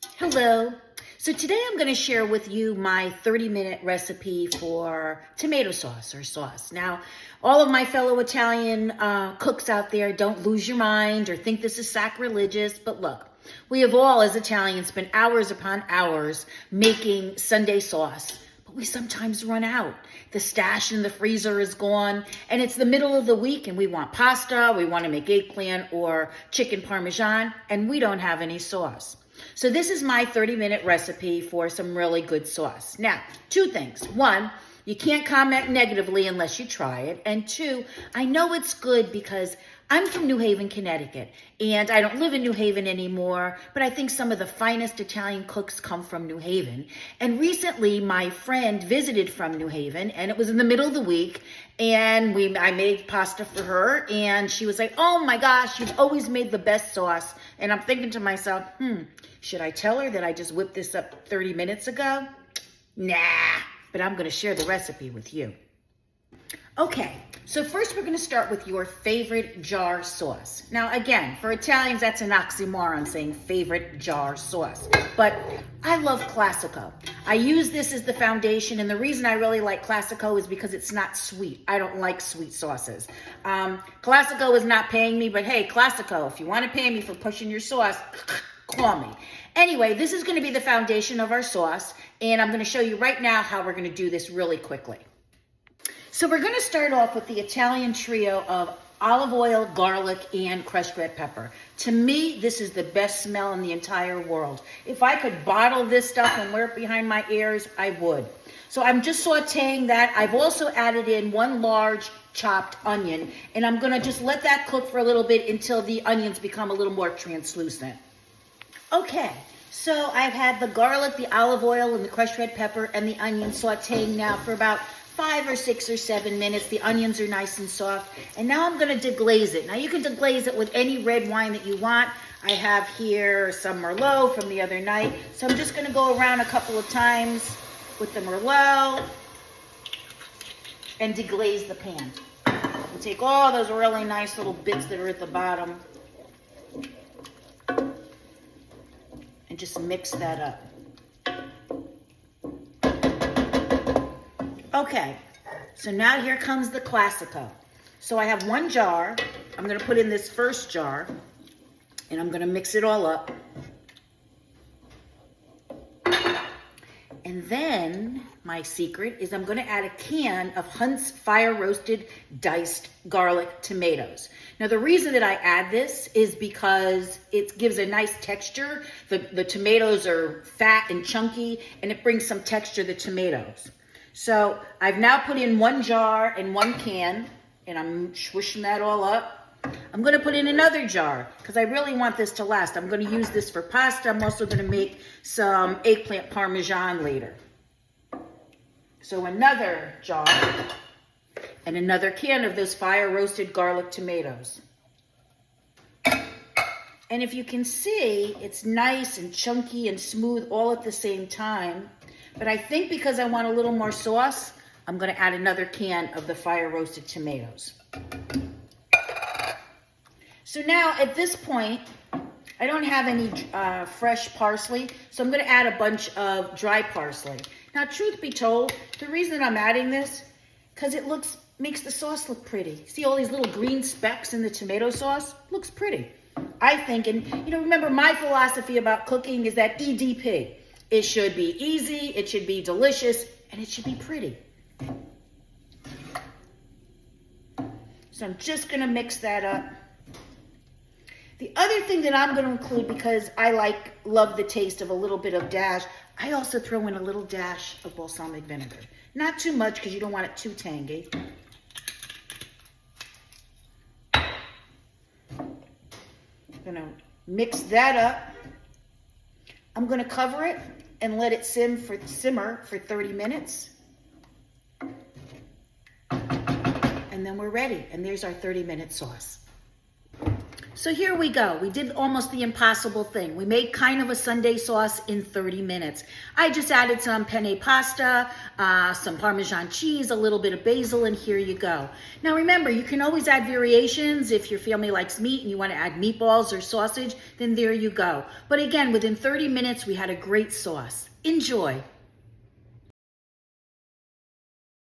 Hello. So today I'm going to share with you my 30-minute recipe for tomato sauce or sauce. Now, all of my fellow Italian cooks out there, don't lose your mind or think this is sacrilegious, but look, we have all as Italians spent hours upon hours making Sunday sauce, but we sometimes run out. The stash in the freezer is gone, and it's the middle of the week, and we want pasta, we want to make eggplant or chicken parmesan, and we don't have any sauce. So this is my 30-minute recipe for some really good sauce. Now, two things. One, you can't comment negatively unless you try it. And two, I know it's good because I'm from New Haven, Connecticut, and I don't live in New Haven anymore, but I think some of the finest Italian cooks come from New Haven. And recently, my friend visited from New Haven, and it was in the middle of the week, and I made pasta for her, and she was like, oh my gosh, you've always made the best sauce. And I'm thinking to myself, should I tell her that I just whipped this up 30 minutes ago? Nah, but I'm gonna share the recipe with you. Okay, so first we're gonna start with your favorite jar sauce. Now again, for Italians, that's an oxymoron saying favorite jar sauce, but I love Classico. I use this as the foundation, and the reason I really like Classico is because it's not sweet. I don't like sweet sauces. Classico is not paying me, but hey, Classico, if you wanna pay me for pushing your sauce, call me. Anyway, this is gonna be the foundation of our sauce, and I'm gonna show you right now how we're gonna do this really quickly. So we're gonna start off with the Italian trio of olive oil, garlic, and crushed red pepper. To me, this is the best smell in the entire world. If I could bottle this stuff and wear it behind my ears, I would. So I'm just sauteing that. I've also added in one large chopped onion, and I'm gonna just let that cook for a little bit until the onions become a little more translucent. Okay, so I've had the garlic, the olive oil, and the crushed red pepper and the onion sauteing now for about 5 or 6 or 7 minutes. The onions are nice and soft. And now I'm gonna deglaze it. Now you can deglaze it with any red wine that you want. I have here some Merlot from the other night. So I'm just gonna go around a couple of times with the Merlot and deglaze the pan. We'll take all those really nice little bits that are at the bottom and just mix that up. Okay, so now here comes the Classico. So I have one jar. I'm gonna put in this first jar, and I'm gonna mix it all up. And then my secret is I'm gonna add a can of Hunt's fire roasted diced garlic tomatoes. Now the reason that I add this is because it gives a nice texture. The tomatoes are fat and chunky, and it brings some texture to the tomatoes. So I've now put in one jar and one can, and I'm swishing that all up. I'm gonna put in another jar because I really want this to last. I'm gonna use this for pasta. I'm also gonna make some eggplant parmesan later. So another jar and another can of those fire roasted garlic tomatoes. And if you can see, it's nice and chunky and smooth all at the same time. But I think because I want a little more sauce, I'm gonna add another can of the fire roasted tomatoes. So now at this point, I don't have any fresh parsley, so I'm gonna add a bunch of dry parsley. Now, truth be told, the reason I'm adding this, because it makes the sauce look pretty. See all these little green specks in the tomato sauce? Looks pretty, I think. And remember my philosophy about cooking is that EDP. It should be easy, it should be delicious, and it should be pretty. So I'm just gonna mix that up. The other thing that I'm gonna include, because I love the taste of a little bit of dash, I also throw in a little dash of balsamic vinegar. Not too much, because you don't want it too tangy. I'm gonna mix that up. I'm gonna cover it and let it simmer for 30 minutes. And then we're ready. And there's our 30-minute sauce. So here we go. We did almost the impossible thing. We made kind of a Sunday sauce in 30 minutes. I just added some penne pasta, some Parmesan cheese, a little bit of basil, and here you go. Now remember, you can always add variations. If your family likes meat and you want to add meatballs or sausage, then there you go. But again, within 30 minutes, we had a great sauce. Enjoy.